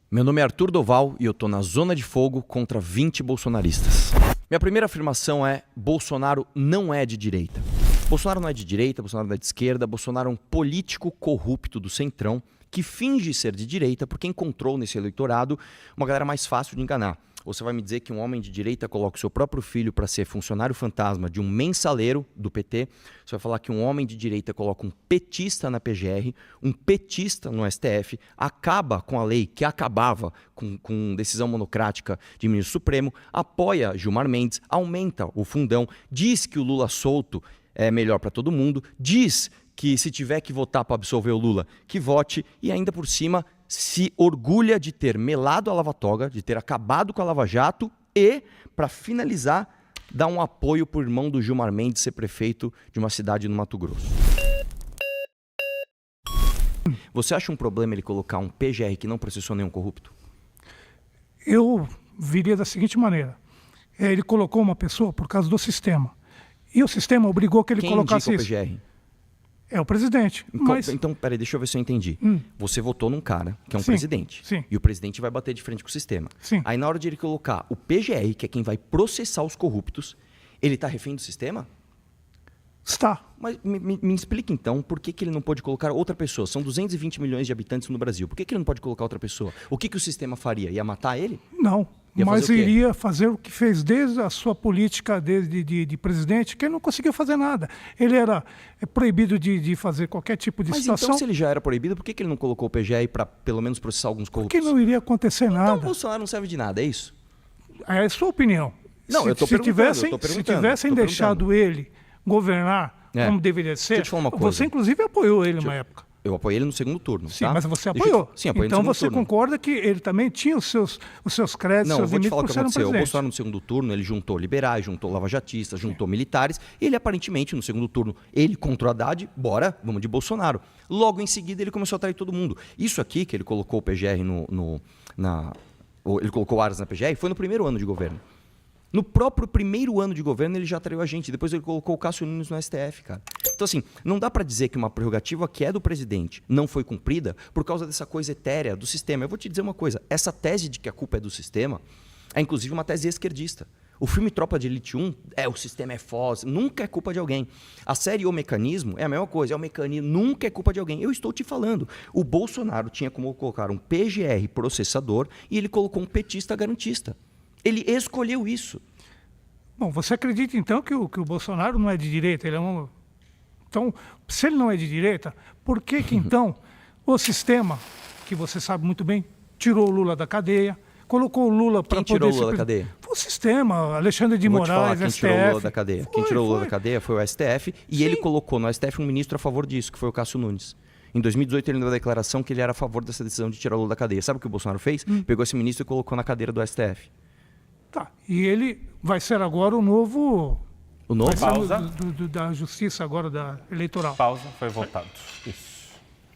Meu nome é Arthur Doval e eu tô na zona de fogo contra 20 bolsonaristas. Minha primeira afirmação é: Bolsonaro não é de direita. Bolsonaro não é de direita, Bolsonaro não é de esquerda, Bolsonaro é um político corrupto do centrão que finge ser de direita porque encontrou nesse eleitorado uma galera mais fácil de enganar. Você vai me dizer que um homem de direita coloca o seu próprio filho para ser funcionário fantasma de um mensaleiro do PT? Você vai falar que um homem de direita coloca um petista na PGR, um petista no STF, acaba com a lei que acabava com decisão monocrática de ministro supremo, apoia Gilmar Mendes, aumenta o fundão, diz que o Lula solto é melhor para todo mundo, diz que se tiver que votar para absolver o Lula, que vote, e ainda por cima se orgulha de ter melado a Lava Toga, de ter acabado com a Lava Jato e, para finalizar, dá um apoio para o irmão do Gilmar Mendes ser prefeito de uma cidade no Mato Grosso. Você acha um problema ele colocar um PGR que não processou nenhum corrupto? Eu viria da seguinte maneira. Ele colocou uma pessoa por causa do sistema. E o sistema obrigou que ele colocasse isso. Quem indica o PGR? É o presidente. Então, peraí, deixa eu ver se eu entendi. Você votou num cara que é um presidente. Sim. E o presidente vai bater de frente com o sistema. Sim. Aí na hora de ele colocar o PGR, que é quem vai processar os corruptos, ele está refém do sistema? Está. Mas me explica então por que ele não pode colocar outra pessoa. São 220 milhões de habitantes no Brasil. Por que ele não pode colocar outra pessoa? O que o sistema faria? Ia matar ele? Não. Ia mas fazer o quê? iria fazer o que fez desde a sua política de presidente, que ele não conseguiu fazer nada. Ele era proibido de fazer qualquer tipo de Mas situação. então, se ele já era proibido, por que ele não colocou o PGR para pelo menos processar alguns corruptos? Porque não iria acontecer Então o nada. Bolsonaro não serve de nada, é isso? É a sua opinião. Não, eu tô perguntando, Se tivessem deixado ele governar como deveria ser, Deixa eu te falar uma coisa. você inclusive apoiou ele uma época. Eu apoiei ele no segundo turno. Sim, tá? mas você apoiou. Sim, apoiei então no segundo você turno. concorda que ele também tinha os seus créditos, Não, eu seus vou te limites falar o por que ser um aconteceu. O presidente. Bolsonaro no segundo turno, ele juntou liberais, juntou lavajatistas, juntou militares. E ele aparentemente, no segundo turno, ele contra o Haddad, bora, vamos de Bolsonaro. Logo em seguida, ele começou a atrair todo mundo. Isso aqui, que ele colocou o PGR ele colocou o Aras na PGR, foi no primeiro ano de governo. No próprio primeiro ano de governo, ele já atraiu a gente. Depois ele colocou o Cássio Nunes no STF, cara. Então, assim, não dá pra dizer que uma prerrogativa que é do presidente não foi cumprida por causa dessa coisa etérea do sistema. Eu vou te dizer uma coisa. Essa tese de que a culpa é do sistema é, inclusive, uma tese esquerdista. O filme Tropa de Elite 1, o sistema é foz, nunca é culpa de alguém. A série O Mecanismo é a mesma coisa, é o mecanismo, nunca é culpa de alguém. Eu estou te falando. O Bolsonaro tinha como colocar um PGR processador e ele colocou um petista garantista. Ele escolheu isso. Bom, você acredita então que o Bolsonaro não é de direita? Ele é um... Então, se ele não é de direita, por que então o sistema, que você sabe muito bem, tirou o Lula da cadeia, colocou o Lula para poder... Quem tirou o Lula da cadeia? Foi o sistema, Alexandre de Moraes, quem STF. tirou o Lula da cadeia. Quem tirou o Lula da cadeia foi o STF e ele colocou no STF um ministro a favor disso, que foi o Cássio Nunes. Em 2018 ele deu a declaração que ele era a favor dessa decisão de tirar o Lula da cadeia. Sabe o que o Bolsonaro fez? Pegou esse ministro e colocou na cadeira do STF. Tá, e ele vai ser agora o novo... O novo? Pausa. Da justiça agora, da eleitoral. Pausa, foi votado. Isso.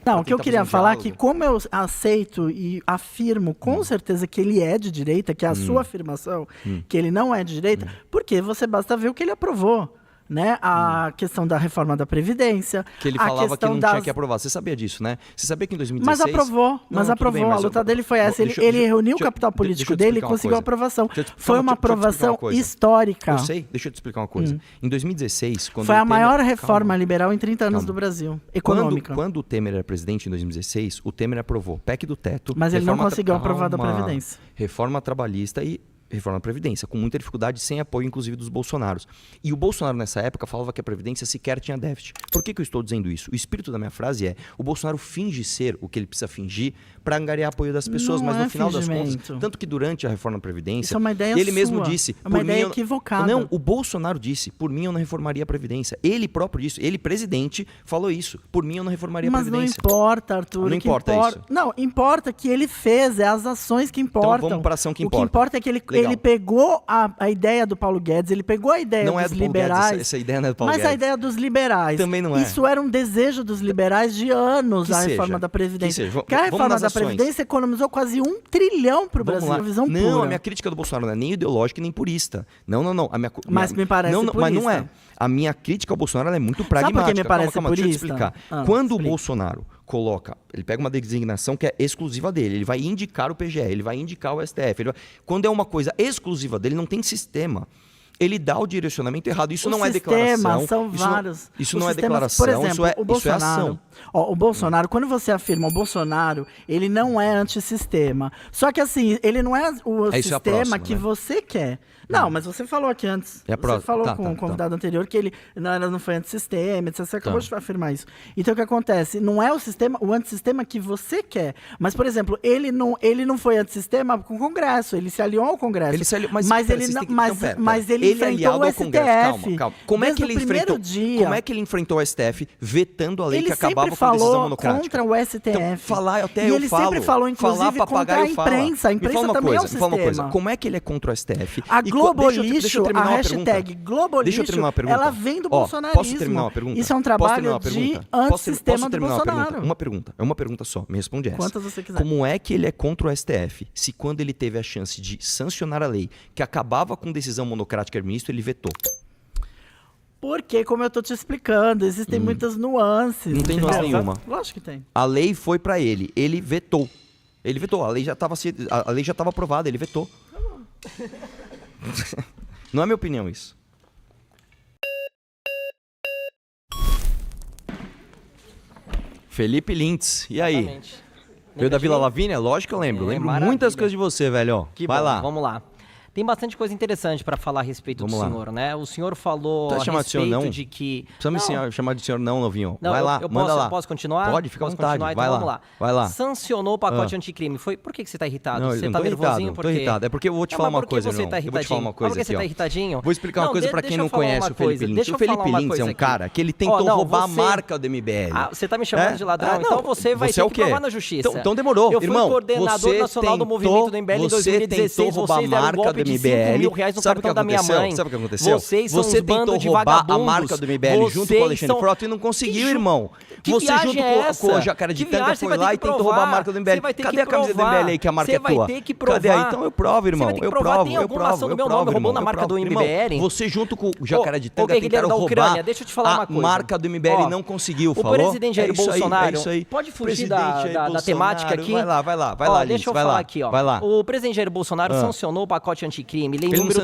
Não, o que eu tá queria fazendo falar é diálogo. que como eu aceito e afirmo com certeza que ele é de direita, que é a sua afirmação, que ele não é de direita, porque você basta ver o que ele aprovou. Né? A questão da reforma da Previdência. Que ele a falava que questão não tinha que aprovar. Você sabia disso, né? Você sabia que em 2016... Mas aprovou, tudo bem, a luta dele foi essa. Ele reuniu o capital político dele e conseguiu a aprovação. Foi uma aprovação histórica. Eu sei, deixa eu te explicar uma coisa. Em 2016, quando Foi o a maior Temer... reforma liberal em 30 anos do Brasil, econômica. Quando o Temer era presidente em 2016, o Temer aprovou PEC do teto... Mas ele não reforma conseguiu aprovar da Previdência. Reforma trabalhista e reforma da Previdência, com muita dificuldade, sem apoio, inclusive, dos Bolsonaros. E o Bolsonaro, nessa época, falava que a Previdência sequer tinha déficit. Por que eu estou dizendo isso? O espírito da minha frase é: o Bolsonaro finge ser o que ele precisa fingir para angariar apoio das pessoas, Não mas no é final das contas, fingimento. tanto que durante a reforma da Previdência, Isso é uma ideia ele sua. mesmo disse... É uma por ideia mim, eu- equivocada. Não, o Bolsonaro disse: por mim eu não reformaria a Previdência. Ele próprio disse, ele, presidente, falou isso: por mim eu não reformaria a Mas não Previdência. importa, Arthur. Não o que importa isso. Não, importa que ele fez, é as ações que importam. vamos pra ação que O que importa. importa é que ele Legal. pegou a ideia do Paulo Guedes, ele pegou a ideia Não dos é do Paulo Guedes, liberais. essa ideia não é do Paulo mas a Guedes. ideia dos liberais. Também não é. Isso era um desejo dos liberais de anos, Que a seja. reforma da Previdência. Que seja. Porque a Vamos reforma nas da ações. Previdência economizou quase $1 trilhão para o Vamos Brasil. lá. Uma visão Não, pura. a minha crítica do Bolsonaro não é nem ideológica nem purista. Não. Mas me parece Mas não purista. é. A minha crítica ao Bolsonaro ela é muito Sabe por que pragmática. me parece Calma, deixa eu te purista? explicar. Ah, Quando explica. o Bolsonaro coloca, ele pega uma designação que é exclusiva dele, ele vai indicar o PGE, ele vai indicar o STF. Quando é uma coisa exclusiva dele, não tem sistema. Ele dá o direcionamento errado. Isso não é declaração. São vários. Isso não é sistemas, declaração, por exemplo, isso é ação. O Bolsonaro, quando você afirma o Bolsonaro, ele não é antissistema. Só que assim, ele não é o sistema próxima, que né? você quer. Não, mas você falou aqui antes. É a você próxima. falou com o convidado anterior que ele não foi antissistema, etc. Você acabou de afirmar isso. Então o que acontece? Não é o sistema, o antissistema que você quer. Mas, por exemplo, ele não foi antissistema com o Congresso. Ele se aliou ao Congresso. Ele se aliou, mas ele enfrentou o STF. Calma. Como é que ele enfrentou? Dia. Como é que ele enfrentou o STF vetando a lei Ele que acabava sempre com a decisão falou monocrática? contra o STF. Então, falar até e eu ele falo. sempre falou, inclusive, contra a imprensa. A imprensa também é um Me fala uma coisa. sistema. Como é que ele é contra o STF? A Globolixo, deixa eu terminar a uma hashtag Globolixo, ela vem do bolsonarismo. Posso terminar uma pergunta? Isso é um trabalho de antissistema do Bolsonaro. Uma pergunta só. Me responde essa. Quantas você quiser. Como é que ele é contra o STF se quando ele teve a chance de sancionar a lei que acabava com decisão monocrática do ministro, ele vetou? Porque, como eu tô te explicando, existem muitas nuances. Não tem nuance nenhuma. Lógico que tem. A lei foi pra ele. Ele vetou. Ele vetou. A lei já estava aprovada. Ele vetou. Não é minha opinião isso. Felipe Lintz. E aí? Exatamente. Veio da Vila Lavínia? Lógico que eu lembro. Lembro maravilha. muitas coisas de você, velho. Que Vai bom, lá. Vamos lá. Tem bastante coisa interessante para falar a respeito Vamos do lá. senhor, né? O senhor falou Tá a chamado de senhor, respeito não? de que... Precisa me chamar de senhor não, novinho. Não, vai lá, eu manda posso, lá. Eu posso continuar? Pode, fica à Posso vontade. continuar? Vai Então lá. vamos lá. Vai lá. Sancionou o pacote anticrime. Por que você tá irritado? Não, Você eu não tá tô nervosinho? irritado, Por tô quê? irritado. É porque eu vou te Não, falar mas uma por que coisa, você irmão. tá Eu vou te falar uma irritadinho? coisa Por que aqui, você tá ó. irritadinho? Vou explicar uma coisa pra quem não conhece o Felipe Lintz. O Felipe Lintz é um cara que ele tentou roubar a marca do MBL. Ah, você tá me chamando de ladrão? Então você vai ter é o que quê? provar na justiça. Então demorou, eu fui irmão. coordenador nacional do movimento do MBL em 2016. Você tentou roubar a marca do MBL. R$5.000 no Sabe o que cartão da minha aconteceu? mãe. Sabe o que aconteceu? Vocês são Você uns bando tentou de roubar a vagabundos. marca do MBL junto com o Alexandre Frota e não conseguiu, irmão. Que Você viagem junto é essa? com o Jacaré de Que Tanga viagem? Você foi vai ter lá que e tentou provar. roubar a marca do Você MBL. vai ter Cadê que a camiseta do provar. MBL aí que a marca é Você vai tua? ter que Cadê provar. aí? Então eu provo, irmão. Você vai ter que Eu provar. provo, Tem eu alguma provo, ação do eu meu provo, nome roubando irmão. a marca do Irmão, MBL? você junto com o Jacaré de Ô, Tanga guerrilheiro tentaram da roubar Ucrânia, deixa eu te falar uma a coisa. marca do MBL Ó, e não conseguiu, o falou? presidente Jair Bolsonaro, isso aí. pode fugir Presidente da Jair temática Bolsonaro, aqui? Vai lá, Ó, Lintz, deixa eu vai falar lá, aqui, ó. vai lá. O presidente Jair Bolsonaro sancionou o pacote anticrime, lei número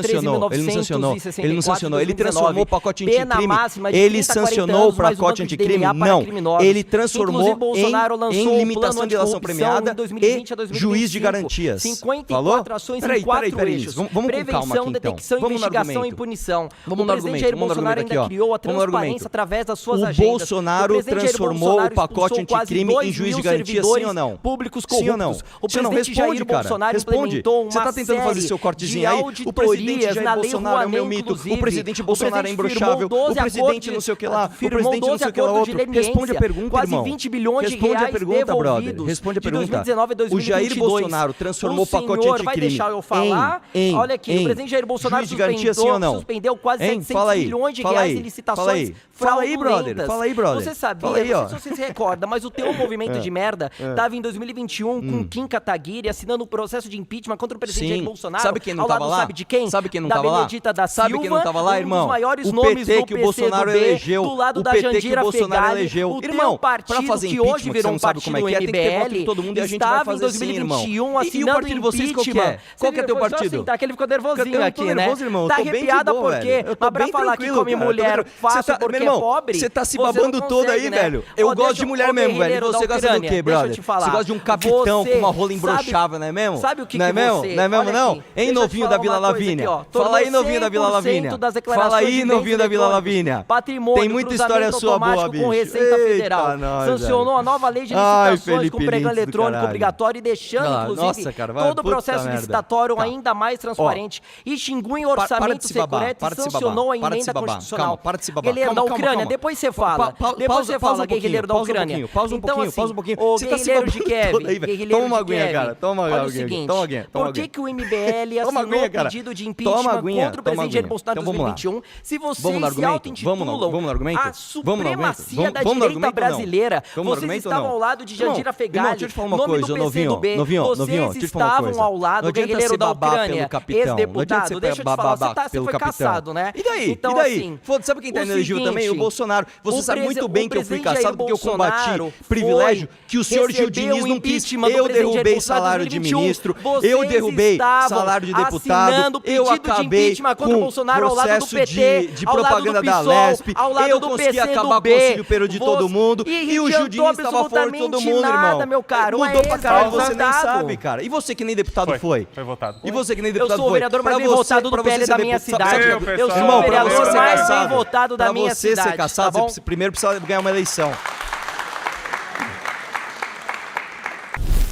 13.964 ele não sancionou, ele transformou o pacote pena anticrime. máxima de Ele 30 a 40 sancionou o anos, mais um pacote banco de anticrime? DNA para Não. criminosos. Ele transformou Inclusive, Bolsonaro lançou em um limitação plano de delação anticorrupção premiada em 2020 a 2025. e juiz de garantias. 54 Falou? ações Peraí, em 4 peraí, eixos. vamos com calma Prevenção, aqui, então. detecção, Vamos no investigação e argumento. punição. Vamos O no presidente argumento, Jair vamos no Bolsonaro argumento ainda aqui, ó. criou a Vamos no argumento. transparência através das suas O agendas. Bolsonaro O presidente Jair transformou Bolsonaro o pacote expulsou quase anticrime em 2 juiz de mil garantia, sim ou servidores não? públicos Sim ou não? corruptos. O Você não presidente responde, Jair cara. Bolsonaro Responde. implementou uma Você tá tentando fazer série seu cortezinho de aí. O presidente auditorias Jair na Lei Bolsonaro é o meu Rouanet, mito. O inclusive. presidente Bolsonaro é O presidente imbrochável. firmou O 12 presidente acordos não sei o que lá. O firmou presidente não 12 sei o que lá acordos de outro. Responde a leniência, pergunta, quase irmão. 20 bilhões de Responde a reais pergunta, brother. devolvidos Responde a de pergunta. 2019 a 2022. O Jair Bolsonaro transformou o pacote senhor vai anticrime deixar eu falar? Olha aqui, o presidente Jair Bolsonaro juiz de garantia, sim ou não? suspendeu quase 700 Fala aí, milhões de fala reais aí, em licitações fala aí, fraudulentas. brother, fala aí, brother. Você sabia, Fala aí, ó. não sei se você se recorda, mas o teu movimento de merda estava em 2021 com Kim Kataguiri assinando um processo de impeachment contra o presidente Jair Bolsonaro. Sabe quem não ao lado, tava lá? sabe de quem? Sabe quem não da tava lá? Benedita da Silva, Sabe quem não tava lá, um irmão? dos maiores O nomes PT do que o Bolsonaro PCdoB, elegeu. do lado O da PT que o Jandira Bolsonaro Fegali, elegeu. o Irmão, teu partido pra fazer que hoje impeachment, virou um você não sabe como é partido que é, tem que ter voto MBL, de todo mundo e a gente vai estava fazer em assim, irmão. 2021 E o assinando partido de vocês qual que é? impeachment. Qual que é teu Foi só partido? Assim, que ele ficou nervosinho Eu tô aqui, né? nervoso, irmão. Eu Tá tô bem de arrepiada boa, por quê? velho. Eu tô Mas pra bem falar que tranquilo, come cara. mulher fácil porque meu irmão, é pobre, você tá se você não babando todo aí, consegue, né? velho. Eu Ó, gosto deixa de mulher ô, mesmo, velho. E guerreiro você da gosta do Ucrânia, quê, brother? deixa eu te falar. Você gosta de um capitão Você com uma rola sabe- imbrochável, não é mesmo? Sabe o que não é que mesmo? você... Não é mesmo, Olha não? aqui, Hein, deixa eu te novinho falar da Vila uma coisa Lavínia? aqui, ó. Fala aí, novinho da Vila 100% Lavínia. das Fala declarações aí, de novinho bens da Vila eletrônicos, Lavínia. patrimônio, Tem muita cruzamento história sua boa, automático com bicho. Receita Federal. Eita, nós, Sancionou velho. a nova lei de Ai, licitações Felipe com pregão Lintz do eletrônico caralho. obrigatório e deixando, Ah, inclusive, nossa, cara, vai, todo o puta processo merda. licitatório Tá. ainda mais transparente. Extinguiu em para orçamento de se babar, secreto para e de se sancionou babar, a para de se emenda babar. constitucional. Calma, para de se babar. Guerrilheiro da Calma, Ucrânia, calma. depois você fala. Depois você fala, guerrilheiro da Ucrânia. Pausa um Então, pouquinho, assim, pausa um pouquinho. ô, Você tá se guerrilheiro de babando Kiev, todo aí, velho. guerrilheiro Toma uma de aguinha, Kiev. cara. Toma uma Olha o aguinha. seguinte, Toma uma aguinha. por que que o MBL Toma assinou aguinha, cara. pedido de impeachment Toma aguinha, contra o presidente Jair Bolsonaro em então, vamos lá. 2021, se vocês Vamos no se argumento? auto-intitulam Vamos no argumento? a Vamos no argumento? supremacia da Vamos no direita argumento ou não? brasileira, Vamos no vocês argumento ou estavam não? ao lado de Não, Jandira não, Fegali, deixa eu te falar uma nome coisa, do PCdoB, novinho, vocês deixa eu te falar uma estavam coisa. ao lado Não do adianta guerreiro ser da babaca pelo Ucrânia, capitão. Não adianta ex-deputado, ser deixa eu te falar, babaca você pelo foi capitão. caçado, né? E daí? Então, e daí? assim, Foda-se, sabe quem tá o inelegível também? O seguinte, Bolsonaro. Você sabe muito bem o que eu fui presidente caçado Jair porque eu combati Bolsonaro privilégio que o senhor Gil recebeu Diniz o não quis. impeachment do Eu presidente Jair derrubei Bolsonaro salário de 2021. ministro, Vocês eu derrubei estavam salário de assinando deputado, pedido eu de acabei impeachment contra o com Bolsonaro ao lado do processo PT, de ao lado do propaganda da PSOL, Lesp, ao lado eu do consegui acabar com o PCdoB. auxílio peru de todo mundo e o Gil Diniz estava fora de todo mundo, nada, irmão. meu caro. Mudou É pra esse caralho, o você nem resultado. sabe, cara. E você que nem deputado foi? Foi votado. E você que nem Eu deputado foi? sou o vereador mais Pra bem você- votado do pra você PL ser da minha deputado- cidade. Meu, Eu sou Irmão, o pra vereador você ser mais bem caçado, votado da minha pra você cidade. ser caçado, tá bom? você primeiro precisa ganhar uma eleição.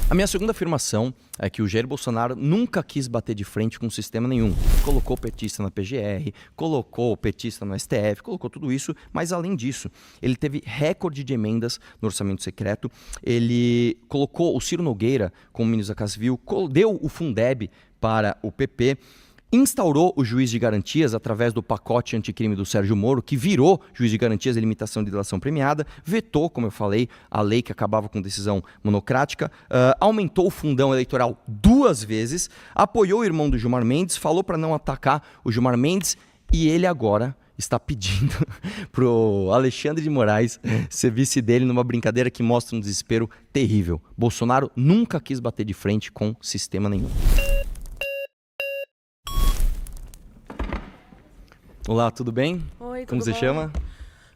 A minha segunda afirmação é que o Jair Bolsonaro nunca quis bater de frente com sistema nenhum. Colocou o petista na PGR, colocou o petista no STF, colocou tudo isso, mas além disso, ele teve recorde de emendas no orçamento secreto, ele colocou o Ciro Nogueira como ministro da Casa Civil, deu o Fundeb para o PP, instaurou o juiz de garantias através do pacote anticrime do Sérgio Moro, que virou juiz de garantias e limitação de delação premiada, vetou, como eu falei, a lei que acabava com decisão monocrática, aumentou o fundão eleitoral 2 vezes, apoiou o irmão do Gilmar Mendes, falou para não atacar o Gilmar Mendes e ele agora está pedindo pro Alexandre de Moraes ser vice dele numa brincadeira que mostra um desespero terrível. Bolsonaro nunca quis bater de frente com sistema nenhum. Olá, tudo bem? Oi, tudo Como você bom? chama?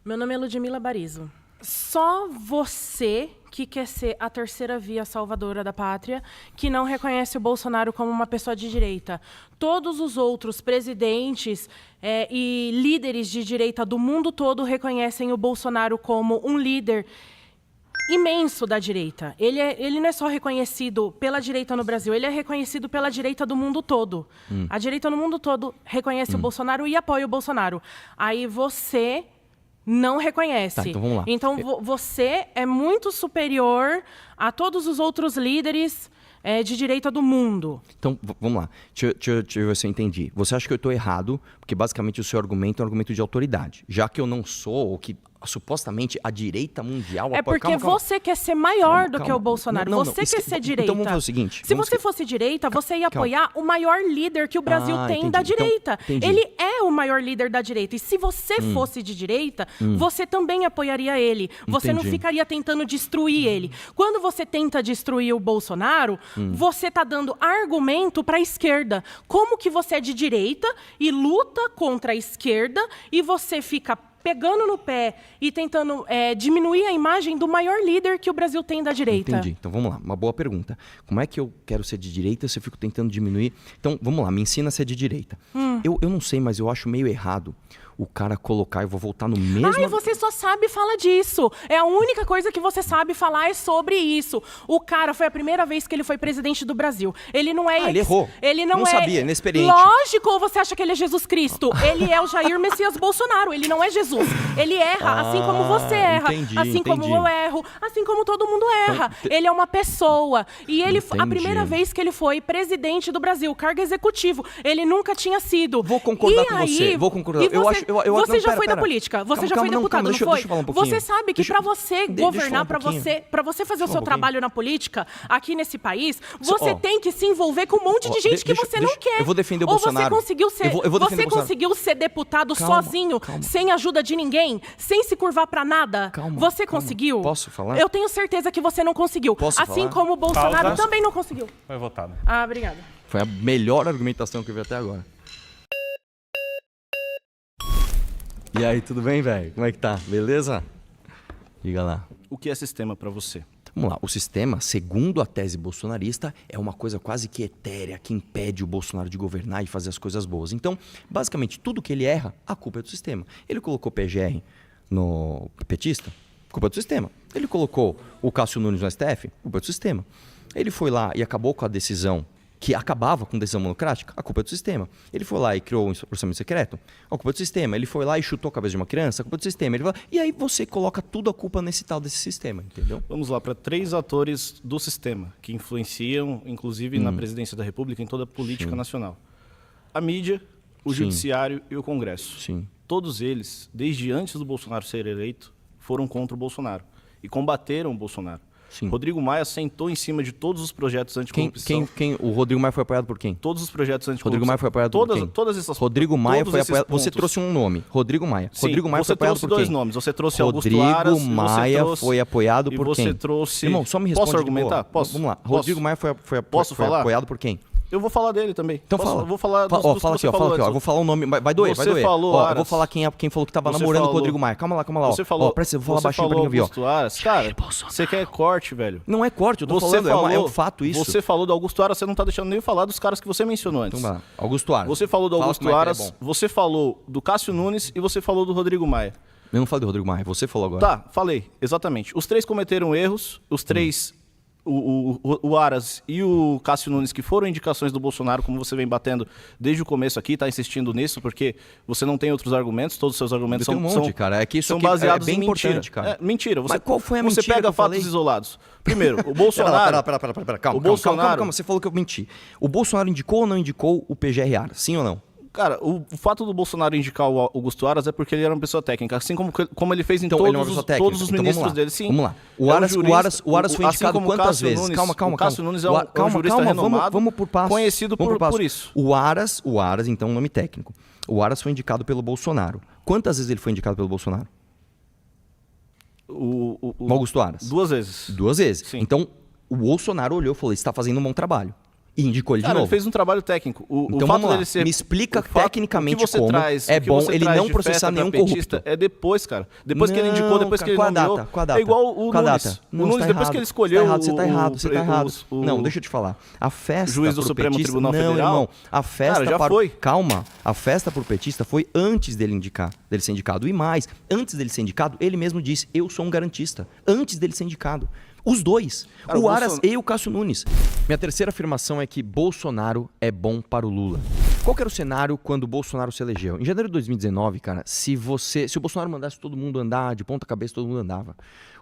Meu nome é Ludmila Barizo. Só você que quer ser a terceira via salvadora da pátria, que não reconhece o Bolsonaro como uma pessoa de direita. Todos os outros presidentes e líderes de direita do mundo todo reconhecem o Bolsonaro como um líder imenso da direita. Ele não é só reconhecido pela direita no Brasil, ele é reconhecido pela direita do mundo todo. A direita no mundo todo reconhece o Bolsonaro e apoia o Bolsonaro. Aí você não reconhece. Tá, então vamos lá. Então você é muito superior a todos os outros líderes de direita do mundo. Então, vamos lá. Deixa eu ver se eu entendi. Você acha que eu estou errado, porque basicamente o seu argumento é um argumento de autoridade. Já que eu não sou, ou que supostamente a direita mundial... É porque você quer ser maior do que o Bolsonaro. Você quer ser direita. Então vamos fazer o seguinte. Se você fosse direita, você ia apoiar o maior líder que o Brasil tem entendi. da direita. Então, entendi. Ele é o maior líder da direita. E se você fosse de direita, você também apoiaria ele. Você não Entendi. ficaria tentando destruir ele. Quando você tenta destruir o Bolsonaro, você está dando argumento para a esquerda. Como que você é de direita e luta contra a esquerda e você fica pegando no pé e tentando diminuir a imagem do maior líder que o Brasil tem da direita. Entendi. Então vamos lá, uma boa pergunta. Como é que eu quero ser de direita se eu fico tentando diminuir? Então vamos lá, me ensina a ser de direita. Eu não sei, mas eu acho meio errado o cara colocar, eu vou voltar no mesmo... Ai, você só sabe falar disso. É a única coisa que você sabe falar é sobre isso. O cara foi a primeira vez que ele foi presidente do Brasil. Ele não é... ele errou. Ele não Não é... sabia, inexperiente. Lógico, ou você acha que ele é Jesus Cristo? Ele é o Jair Messias Bolsonaro. Ele não é Jesus. Ele erra, assim como você erra. Entendi, assim como entendi. eu erro. Assim como todo mundo erra. Ele é uma pessoa. E ele, a Entendi. primeira vez que ele foi presidente do Brasil, cargo executivo, ele nunca tinha sido. Vou concordar E com aí, você. Vou concordar. e você, você não, já foi pera. da política. Você Calma, já foi calma, deputado, deixa não foi? eu falar um pouquinho. Você sabe que para você deixa eu governar, falar um pouquinho. para você fazer o seu pouquinho. trabalho na política aqui nesse país, você Ó, tem que se envolver com um monte de gente que você não quer. Eu vou defender o Ou Bolsonaro. você conseguiu ser, Eu vou defender o você Bolsonaro. conseguiu ser deputado Calma, sozinho, calma. sem ajuda de ninguém, sem se curvar para nada. Calma, Você calma. conseguiu? Posso falar? Eu tenho certeza que você não conseguiu. Posso assim falar? como o Bolsonaro Pausa. também não conseguiu. Foi votado. Ah, obrigada. Foi a melhor argumentação que eu vi até agora. E aí, tudo bem, velho? Como é que tá? Beleza? Diga lá. O que é sistema para você? Vamos lá, o sistema, segundo a tese bolsonarista, é uma coisa quase que etérea, que impede o Bolsonaro de governar e fazer as coisas boas. Então, basicamente, tudo que ele erra, a culpa é do sistema. Ele colocou o PGR no petista, culpa é do sistema. Ele colocou o Cássio Nunes no STF, culpa é do sistema. Ele foi lá e acabou com a decisão que acabava com decisão monocrática, a culpa é do sistema. Ele foi lá e criou um orçamento secreto, a culpa é do sistema. Ele foi lá e chutou a cabeça de uma criança, a culpa é do sistema. E aí você coloca tudo a culpa nesse tal desse sistema, entendeu? Vamos lá para 3 atores do sistema que influenciam, inclusive, na presidência da República, em toda a política nacional. A mídia, o Sim. judiciário e o Congresso. Sim. Todos eles, desde antes do Bolsonaro ser eleito, foram contra o Bolsonaro e combateram o Bolsonaro. Sim. Rodrigo Maia sentou em cima de todos os projetos anticorrupção. O Rodrigo Maia foi apoiado por quem? Todos os projetos anticorrupção. Rodrigo Maia foi apoiado por quem? Todas essas Rodrigo Maia todos foi esses apoiado. Você pontos. trouxe um nome, Rodrigo Maia. Sim, Rodrigo Maia você foi apoiado trouxe por dois quem? nomes. Você trouxe Rodrigo Augusto Aras. Maia você trouxe, foi apoiado por e você quem? trouxe... Irmão, só me responde. Posso de argumentar? boa. Posso? Vamos lá. Posso? Rodrigo Maia foi Posso falar? apoiado por quem? Eu vou falar dele também. Então Posso? fala. Eu vou falar dos, Ó, dos fala que você aqui, ó, falou fala aqui, ó. antes. Eu vou falar o nome. Vai doer, vai Você doer. falou Ó, eu Aras. vou falar quem falou que tava Você namorando com o falou- Rodrigo Maia. Calma lá. Ó, Você falou, ó, presta, eu vou falar você baixinho pra falou ninguém ouvir, ó. Augusto Aras. Cara, você quer corte, velho. Não é corte, eu tô Você falando, é um fato isso. Você falou do Augusto Aras, você não tá deixando nem eu falar dos caras que você mencionou antes. Então vai lá. Augusto Aras. Você falou do Fala Augusto como é que ele é Aras, bom. você falou do Cássio Nunes e você falou do Rodrigo Maia. Eu não falei do Rodrigo Maia, você falou agora. Tá, falei, exatamente. Os três cometeram erros, os três, o Aras e o Cássio Nunes, que foram indicações do Bolsonaro, como você vem batendo desde o começo aqui, tá insistindo nisso, porque você não tem outros argumentos, todos os seus argumentos Eu tenho são, um monte, cara. É que isso são aqui é baseados bem em mentira. importante, cara. É, mentira. Você, Mas qual foi a você mentira pega que eu fatos falei? isolados. Primeiro, o Bolsonaro... Pera. Calma, O Bolsonaro- calma. Você falou que eu menti. O Bolsonaro indicou ou não indicou o PGR Aras? Sim ou não? Cara, o fato do Bolsonaro indicar o Augusto Aras é porque ele era uma pessoa técnica, assim como ele fez em Então, ele é uma todos, pessoa técnica. todos os Então, ministros vamos lá. dele. Sim. Vamos lá. É O um Aras, jurista, o Aras foi assim indicado como o quantas Cássio vezes? Nunes, Calma. O Cássio Nunes é um jurista calma, renomado, vamos por passo. conhecido Vamos passo. por isso. O Aras, então, nome técnico. O Aras foi indicado pelo Bolsonaro. Quantas vezes ele foi indicado pelo Bolsonaro? O Augusto Aras. 2 vezes. 2 vezes. Sim. Então, o Bolsonaro olhou e falou, está fazendo um bom trabalho. E indicou ele de Cara, novo. ele fez um trabalho técnico. Então o fato vamos lá. dele ser... Me explica o fato- tecnicamente o que você como traz, é o que bom você ele traz não de processar festa pra nenhum petista corrupto. É depois, cara. Depois que ele indicou, depois que ele qual a nomeou. data? Qual a data? É igual o Qual a Nunes. data? O Não, Nunes, tá depois errado. que ele escolheu... Você tá errado. o- Não, deixa eu te falar. A festa juiz do pro Supremo petista... Tribunal não, Federal? Irmão, a festa Cara, já para... foi. Calma. A festa pro petista foi antes dele ser indicado. E mais, antes dele ser indicado, ele mesmo disse, eu sou um garantista. Antes dele ser indicado. Os dois. Cara, o o Aras Bolson- e o Cássio Nunes. Minha terceira afirmação é que Bolsonaro é bom para o Lula. Qual que era o cenário quando o Bolsonaro se elegeu? Em janeiro de 2019, cara, se o Bolsonaro mandasse todo mundo andar de ponta cabeça, todo mundo andava.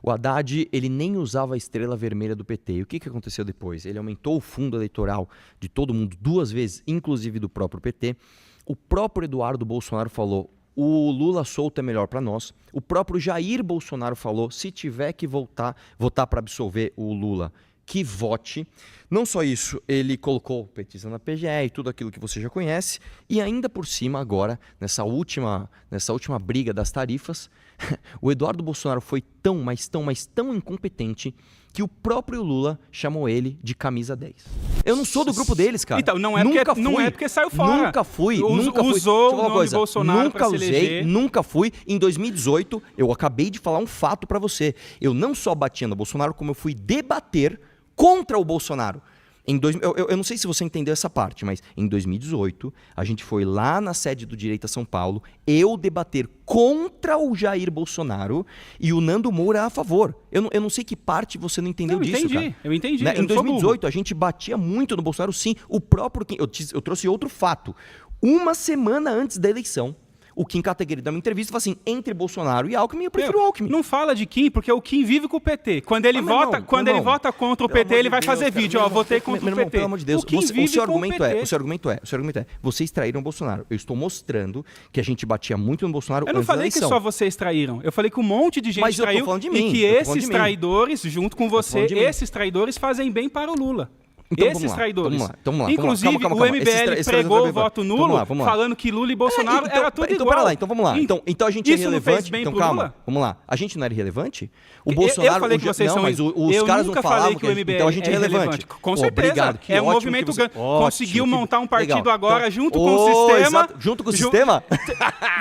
O Haddad, ele nem usava a estrela vermelha do PT. E o que aconteceu depois? Ele aumentou o fundo eleitoral de todo mundo 2 vezes, inclusive do próprio PT. O próprio Eduardo Bolsonaro falou, o Lula solto é melhor para nós. O próprio Jair Bolsonaro falou, se tiver que votar para absolver o Lula, que vote. Não só isso, ele colocou petista na PGE e tudo aquilo que você já conhece. E ainda por cima, agora, nessa última briga das tarifas, o Eduardo Bolsonaro foi tão incompetente que o próprio Lula chamou ele de camisa 10. Eu não sou do grupo deles, cara. Então, não é porque saiu fora. Nunca fui. Usou Nunca fui. o Deixa eu falar uma nome coisa. Bolsonaro Nunca pra se usei, eleger. nunca fui. Em 2018, eu acabei de falar um fato pra você. Eu não só batia no Bolsonaro, como eu fui debater contra o Bolsonaro. Eu não sei se você entendeu essa parte, mas em 2018, a gente foi lá na sede do Direita São Paulo, eu debater contra o Jair Bolsonaro e o Nando Moura a favor. Eu não sei que parte você não entendeu disso, cara. Eu entendi. Né? Eu Em não sou 2018, a gente batia muito no Bolsonaro, sim. O próprio Kim, eu trouxe outro fato. Uma semana antes da eleição, o Kim Kataguiri dá uma entrevista e fala assim, entre Bolsonaro e Alckmin, eu prefiro o Alckmin. Não fala de Kim, porque o Kim vive com o PT. Quando ele meu irmão, ele vota contra o pelo PT, amor ele de vai Deus, fazer cara, vídeo, meu ó, irmão, votei contra meu o irmão, PT. pelo amor de Deus, O Kim o vive seu com argumento o PT. o seu argumento é, vocês traíram o Bolsonaro. Eu estou mostrando que a gente batia muito no Bolsonaro Eu não antes da falei que eleição. só vocês traíram. Eu falei que um monte de gente Mas eu tô traiu falando de mim, e que eu tô falando esses de mim. traidores, junto com você, falando de mim. esses traidores fazem bem para o Lula. Então, Esses vamos lá, traidores. vamos lá, vamos lá. Inclusive, Calma. o MBL Esses pregou o traidores- voto Vamos nulo, lá, vamos lá. falando que Lula e Bolsonaro então, era tudo então, igual. pera lá, então vamos lá. Então a gente é Isso não irrelevante. fez bem Então pro calma, Lula? vamos lá. A gente não era irrelevante? O Eu Bolsonaro... falei que vocês não, são... mas os eu caras nunca não falavam falei que o MBL então a gente é relevante. relevante. Com Pô, certeza. obrigado, que é um ótimo movimento que você... conseguiu montar um partido Legal. agora Então, junto com o sistema. exato. Junto com o sistema?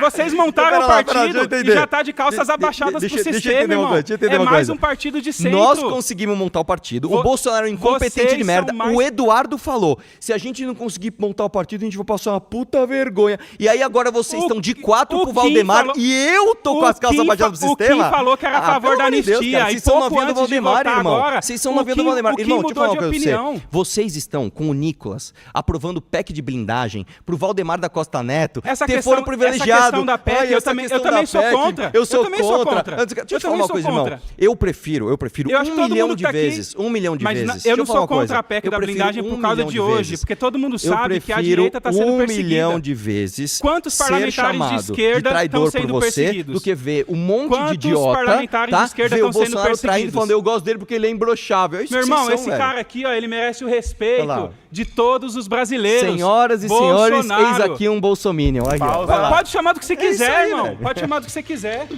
Vocês montaram Pera o lá, partido deixa eu e entender. já tá de calças abaixadas Deixa pro eu sistema, entender uma irmão. coisa, deixa eu entender É uma mais coisa. um partido de centro. Nós conseguimos montar o partido. O Bolsonaro é um incompetente vocês de merda. são mais- O Eduardo falou, se a gente não conseguir montar o partido, a gente vai passar uma puta vergonha. E aí agora vocês estão de 4 o pro Valdemar Kim falou- e eu tô com as calças Kim abaixadas do o sistema? Kim falou que era a favor pelo da amor de Deus, anistia, cara. e Vocês são pouco novinho do antes de Valdemar, votar irmão. agora, Vocês são o novinho do Kim- Valdemar. o Kim Irmão, deixa eu falar mudou uma de coisa pra você. opinião. Vocês estão com o Nicolas aprovando PEC de blindagem pro Valdemar da Costa Neto Essa ter questão- foro privilegiado. essa questão da PEC, Ai, eu essa também- questão eu também da sou PEC, contra. Eu sou Eu também sou contra. contra. Deixa eu Eu te falar uma também coisa, sou irmão. contra. Eu prefiro Eu acho 1 que todo milhão mundo de tá aqui- vezes. 1 milhão de Mas vezes. eu Deixa não falar sou uma coisa. contra a PEC aqui Eu da prefiro blindagem 1 por causa milhão de de hoje, vezes. porque todo mundo Eu sabe que a prefiro direita está sendo 1 perseguida. milhão de vezes Quantos ser parlamentares de chamado esquerda traidor estão sendo por você perseguidos? do que ver um monte Quantos de idiota, parlamentares tá? de esquerda ver o estão sendo Bolsonaro traindo perseguidos? falando eu gosto dele porque ele é imbrochável. É isso Meu que irmão, vocês são, esse velho. cara aqui, ó, ele merece o Olha respeito lá. de todos os brasileiros. Senhoras e senhores, Bolsonaro. eis aqui um bolsominion. Aí, ó. Vai lá. Pode chamar do que você quiser, aí, irmão. velho. Pode chamar do que você quiser.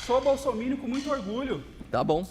Sou bolsominion com muito orgulho. Tá bom.